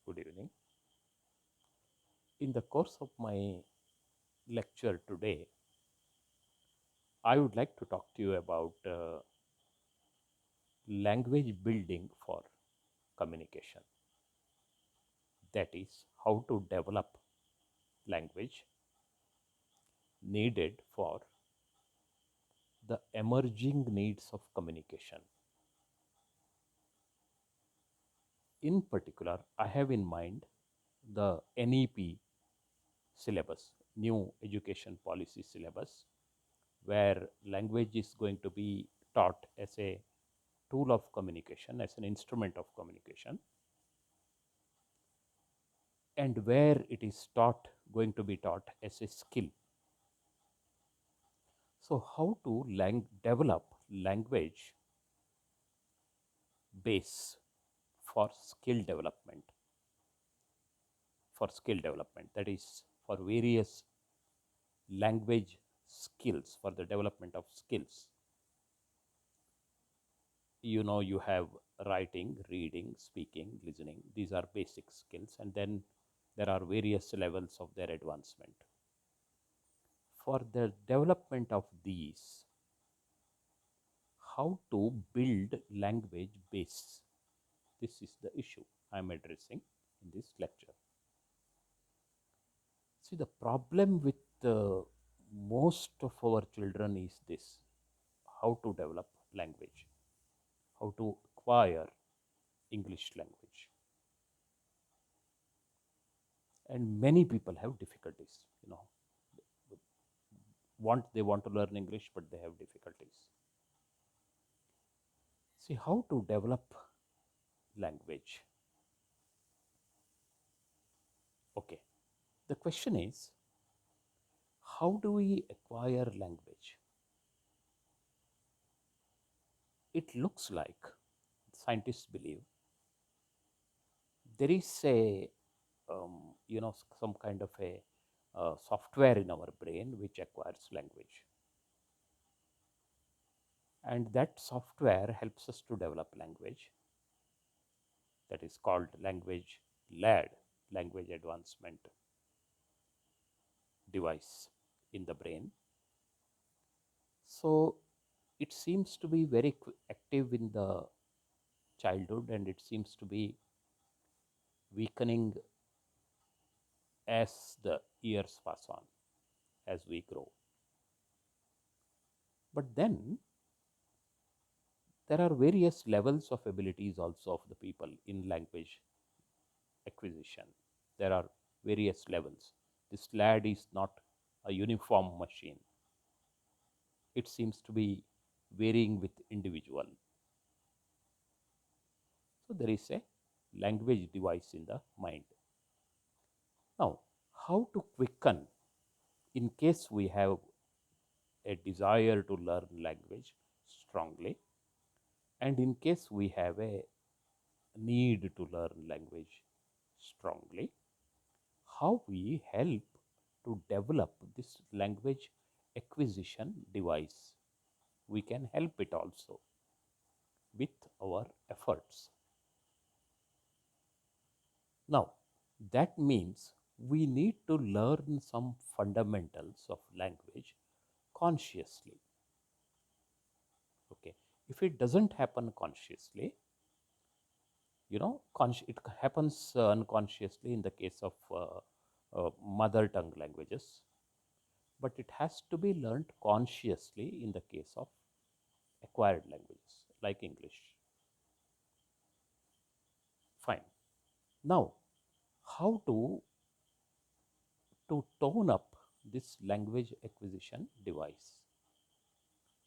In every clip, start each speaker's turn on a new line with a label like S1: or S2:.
S1: Good evening. In the course of my lecture today, I would like to talk to you about language building for communication. That is, how to develop language needed for the emerging needs of communication. In particular, I have in mind the NEP syllabus, new education policy syllabus, where language is going to be taught as a tool of communication, as an instrument of communication, and where it is taught, going to be taught as a skill. So, how to develop language base for skill development, that is, for various language skills, for the development of skills. You have writing, reading, speaking, listening. These are basic skills, and then there are various levels of their advancement. For the development of these, how to build language base? This is the issue I am addressing in this lecture. See, the problem with most of our children is this: how to develop language, how to acquire English language. And many people have difficulties, they want to learn English, but they have difficulties. See, how to develop language. Okay, the question is, how do we acquire language? It looks like scientists believe there is a some kind of a software in our brain which acquires language, and that software helps us to develop language. That is called language LAD, language advancement device in the brain. So it seems to be very active in the childhood, and it seems to be weakening as the years pass on, as we grow. But then there are various levels of abilities also of the people in language acquisition. There are various levels. This LAD is not a uniform machine. It seems to be varying with individual. So there is a language device in the mind. Now, how to quicken in case we have a desire to learn language strongly, and in case we have a need to learn language strongly, how we help to develop this language acquisition device? We can help it also with our efforts. Now, that means we need to learn some fundamentals of language consciously. Okay, if it doesn't happen consciously, it happens unconsciously in the case of mother tongue languages, but it has to be learned consciously in the case of acquired languages like English. Fine. Now, how to tone up this language acquisition device,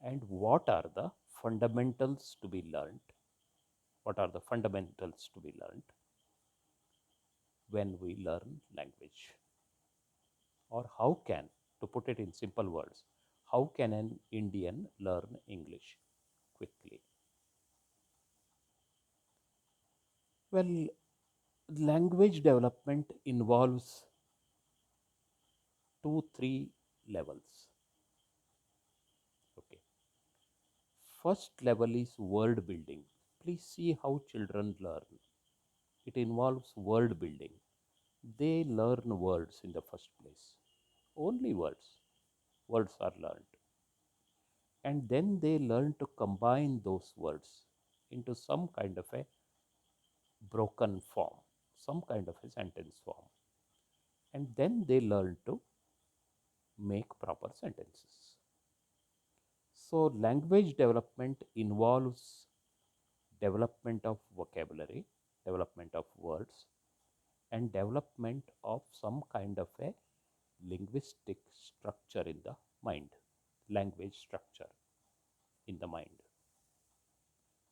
S1: and what are the fundamentals to be learned? What are the fundamentals to be learned when we learn language? Or how can, to put it in simple words, how can an Indian learn English quickly? Well, language development involves two, three levels. Okay. First level is word building. Please see how children learn. it involves word building. They learn words in the first place, only words. Words are learned. And then they learn to combine those words into some kind of a broken form, some kind of a sentence form. And then they learn to make proper sentences. So, language development involves development of vocabulary, development of words, and development of some kind of a linguistic structure in the mind, language structure in the mind.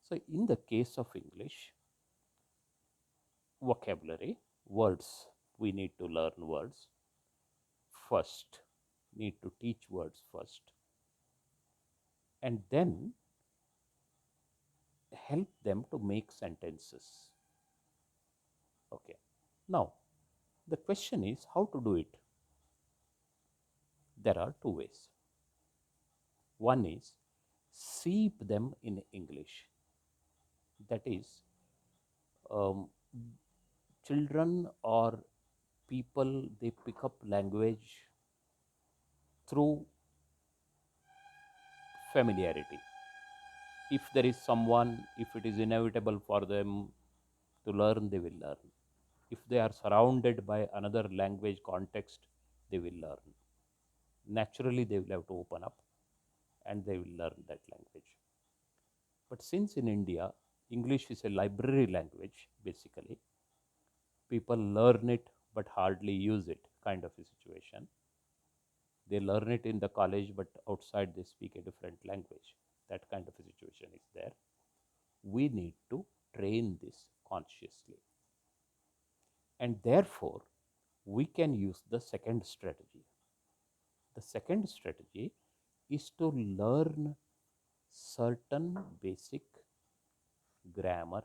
S1: So, in the case of English, vocabulary, words, we need to learn words first, need to teach words first, and then help them to make sentences. Okay. Now, the question is how to do it. There are two ways. One is seep them in English. That is, um, children or people, they pick up language through familiarity. If there is someone, if it is inevitable for them to learn, they will learn. If they are surrounded by another language context, they will learn. Naturally, they will have to open up and they will learn that language. But since in India, English is a library language, basically, people learn it but hardly use it, kind of a situation. They learn it in the college, but outside they speak a different language. That kind of a situation is there. We need to train this consciously. And therefore, we can use the second strategy. The second strategy is to learn certain basic grammar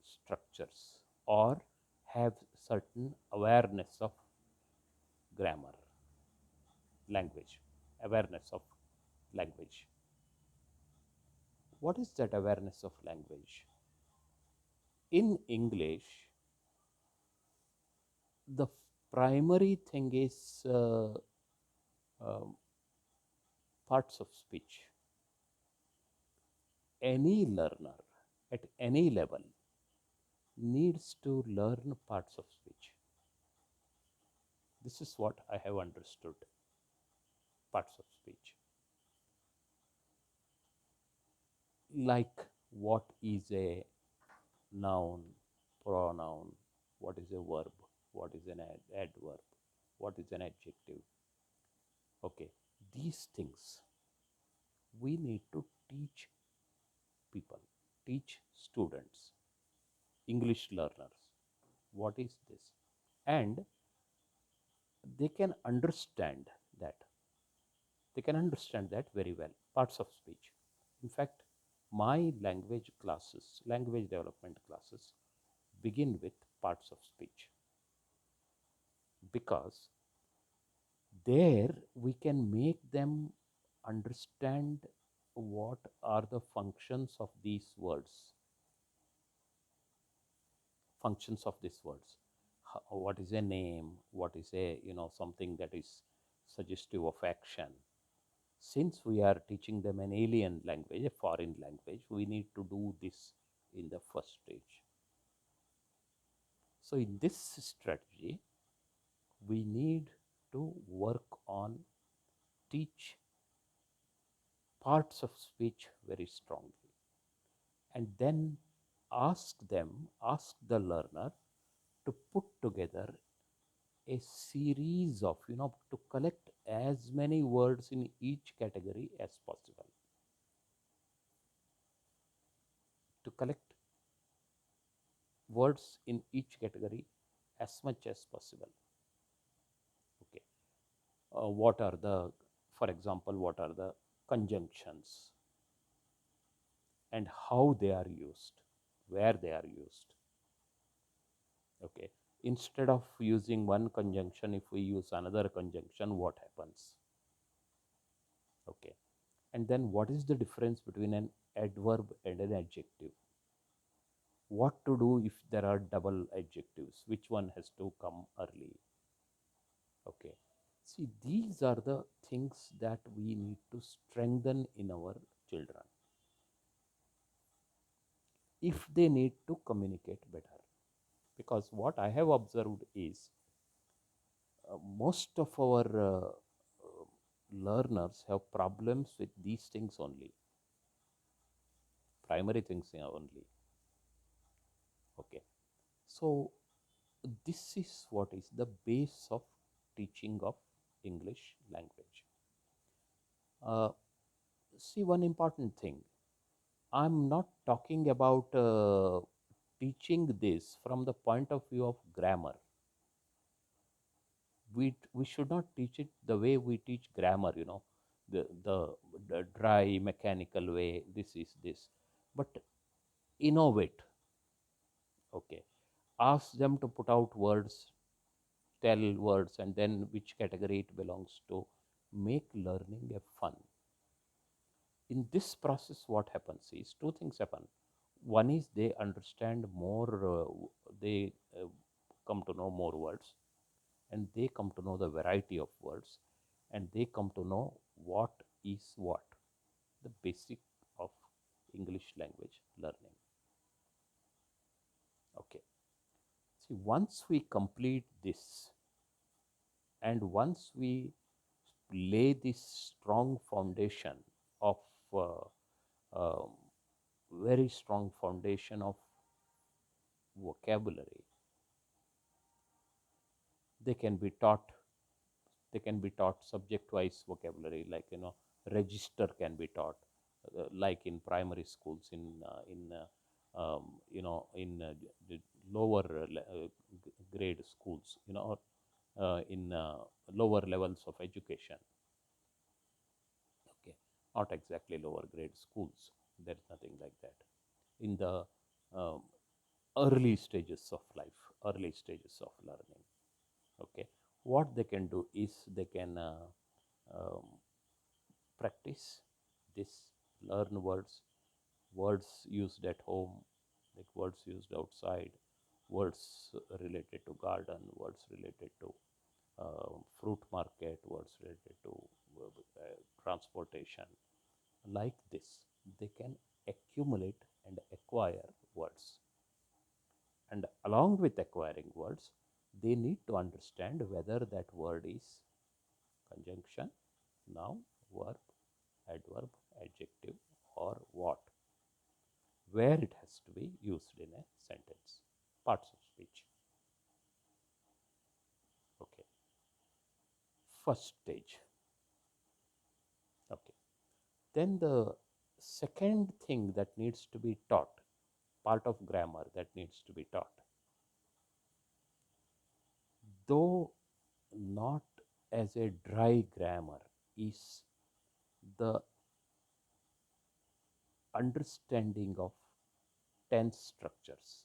S1: structures or have certain awareness of grammar, language, awareness of language. What is that awareness of language? In English, the primary thing is um, parts of speech. Any learner at any level needs to learn parts of speech. This is what I have understood, parts of speech. Like what is a noun, pronoun, what is a verb, what is an adverb, what is an adjective. Okay, these things we need to teach people, teach students, English learners. What is this? And they can understand that. They can understand that very well. Parts of speech. In fact, my language classes, language development classes, begin with parts of speech because there we can make them understand what are the functions of these words, functions of these words. What is a name? What is a, something that is suggestive of action? Since we are teaching them an alien language, a foreign language, we need to do this in the first stage. So, in this strategy, we need to work on teach parts of speech very strongly and then ask the learner to put together a series of, to collect as many words in each category as possible. To collect words in each category as much as possible. Okay. What are the, for example, what are the conjunctions and how they are used, where they are used. Okay. Instead of using one conjunction, if we use another conjunction, what happens? Okay. And then what is the difference between an adverb and an adjective? what to do if there are double adjectives, which one has to come early. Okay, see, these are the things that we need to strengthen in our children if they need to communicate better. Because what I have observed is most of our learners have problems with these things only, primary things only. Okay, so this is what is the base of teaching of English language. Uh, See, one important thing, I'm not talking about teaching this from the point of view of grammar. We should not teach it the way we teach grammar, the dry mechanical way. This is this, but innovate. Okay, ask them to put out words, tell words, and then which category it belongs to. Make learning a fun. In this process, what happens is two things happen. One is they understand more, they come to know more words, and they come to know the variety of words, and they come to know what is what, the basic of English language learning. Okay, see, once we complete this, and once we lay this strong foundation of uh, um, very strong foundation of vocabulary, they can be taught they can be taught subject wise vocabulary, like register can be taught, like in primary schools, in the lower grade schools, or in lower levels of education. Okay, not exactly lower grade schools, there is nothing like that. In the um, early stages of life, early stages of learning. Okay, what they can do is they can um, practice this, learn words, words used at home, like words used outside, words related to garden, words related to fruit market, words related to transportation. Like this, they can accumulate and acquire words. And along with acquiring words, they need to understand whether that word is conjunction, noun, verb, adverb, adjective, or what, where it has to be used in a sentence, parts of speech. Okay, first stage. Okay, then the second thing that needs to be taught, part of grammar that needs to be taught, though not as a dry grammar, is the understanding of tense structures.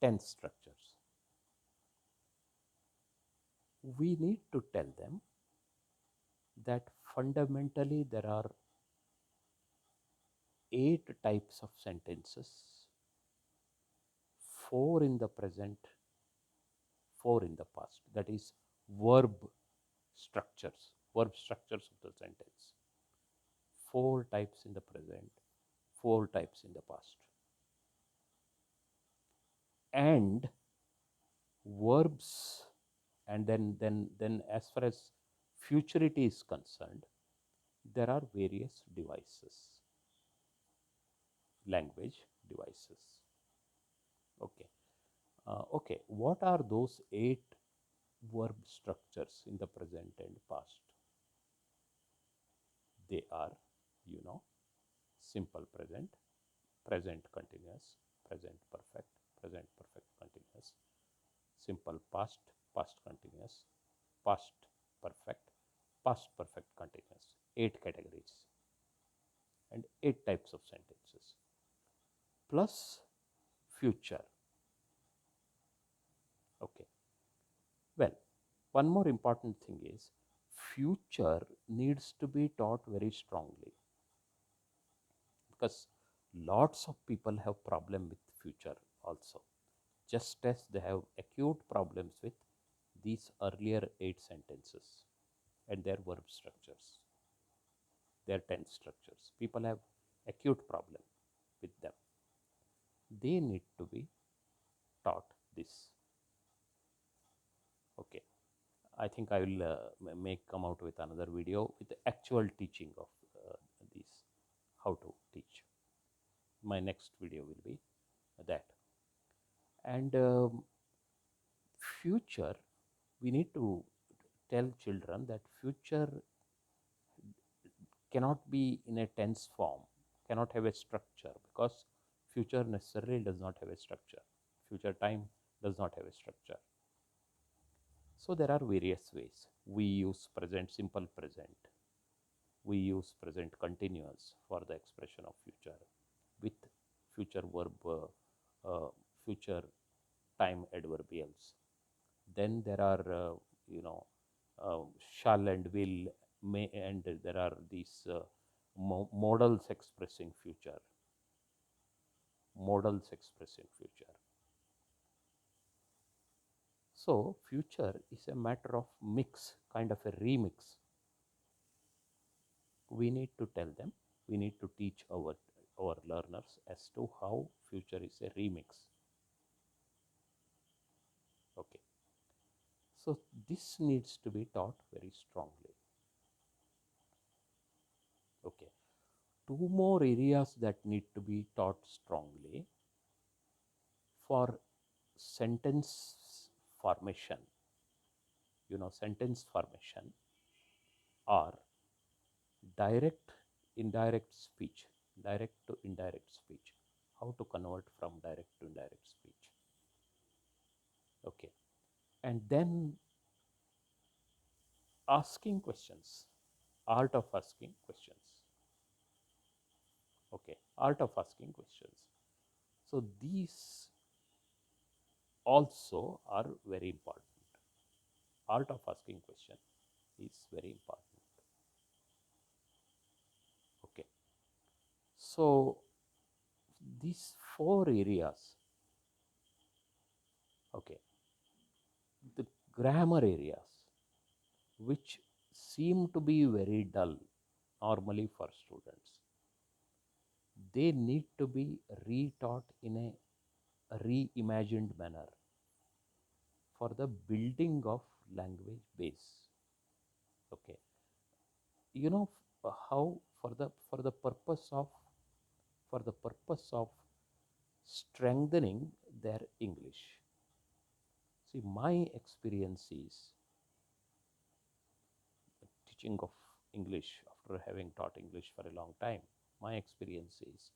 S1: Tense structures. We need to tell them that fundamentally there are 8 types of sentences, 4 in the present, 4 in the past. That is verb structures of the sentence. 4 types in the present, 4 types in the past. And verbs, and then as far as futurity is concerned, there are various devices, language devices. Okay. Okay, what are those 8 verb structures in the present and past? They are, you know, simple present, present continuous, present perfect, present perfect continuous, simple past, past continuous, past perfect, past perfect continuous. 8 categories and 8 types of sentences, plus future. Okay. Well, one more important thing is future needs to be taught very strongly, because Lots of people have problem with future also, just as they have acute problems with these earlier 8 sentences and their verb structures, their tense structures. People have acute problem with them. They need to be taught this. Okay. I think I will make come out with another video with the actual teaching of these, how to teach. My next video will be that. And future, we need to tell children that future cannot be in a tense form, cannot have a structure, because future necessarily does not have a structure. Future time does not have a structure. So there are various ways. We use present, simple present. We use present continuous for the expression of future with future verb, future time adverbials. Then there are, you know, shall and will, may, and there are these modals expressing future, modals expressing future. So future is a matter of mix, kind of a remix. We need to tell them, we need to teach our learners as to how future is a remix. Okay. So this needs to be taught very strongly. Okay. Two more areas that need to be taught strongly for sentence formation. Sentence formation are direct, indirect speech, direct to indirect speech. How to convert from direct to indirect speech. Okay. And then asking questions, art of asking questions. Okay, art of asking questions. So these also are very important. Art of asking question is very important. Okay, so these four areas. Okay, the grammar areas, which seem to be very dull normally for students, they need to be retaught in a reimagined manner for the building of language base. Okay, how, for the purpose of strengthening their English. See, my experience is teaching of English after having taught English for a long time. My experience is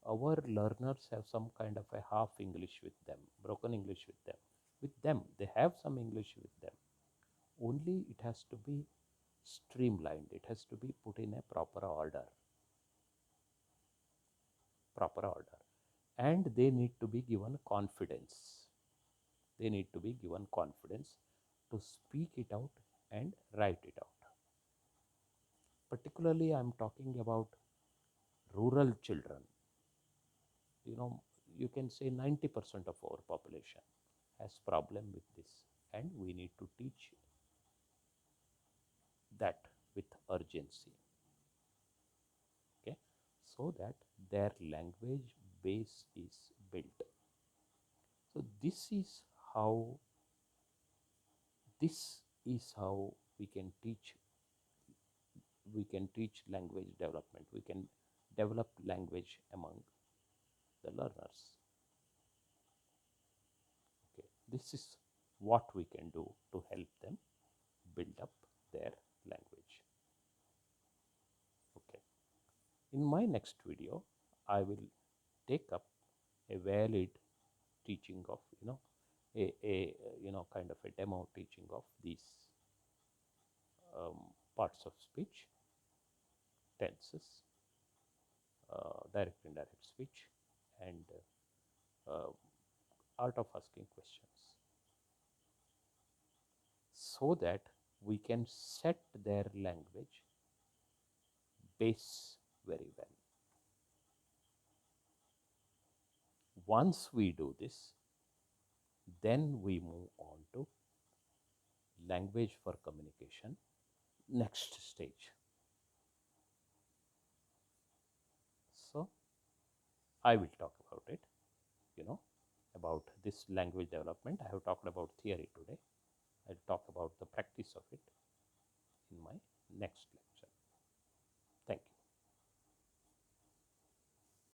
S1: our learners have some kind of a half English with them, broken English with them. With them, they have some English with them. Only it has to be streamlined, it has to be put in a proper order. Proper order. And they need to be given confidence. They need to be given confidence to speak it out and write it out. Particularly, I'm talking about rural children. You can say 90% of our population has problem with this, and we need to teach that with urgency. Okay, so that their language base is built. So how this is how we can teach language development. We can develop language among the learners. Okay, this is what we can do to help them build up their language. Okay, in my next video, I will take up a valid teaching of a kind of a demo teaching of these parts of speech, tenses, direct indirect speech, and art of asking questions, so that we can set their language base very well. once we do this, then we move on to language for communication, next stage. So I will talk about it, you know, about this language development. I have talked about theory today. I'll talk about the practice of it in my next lecture.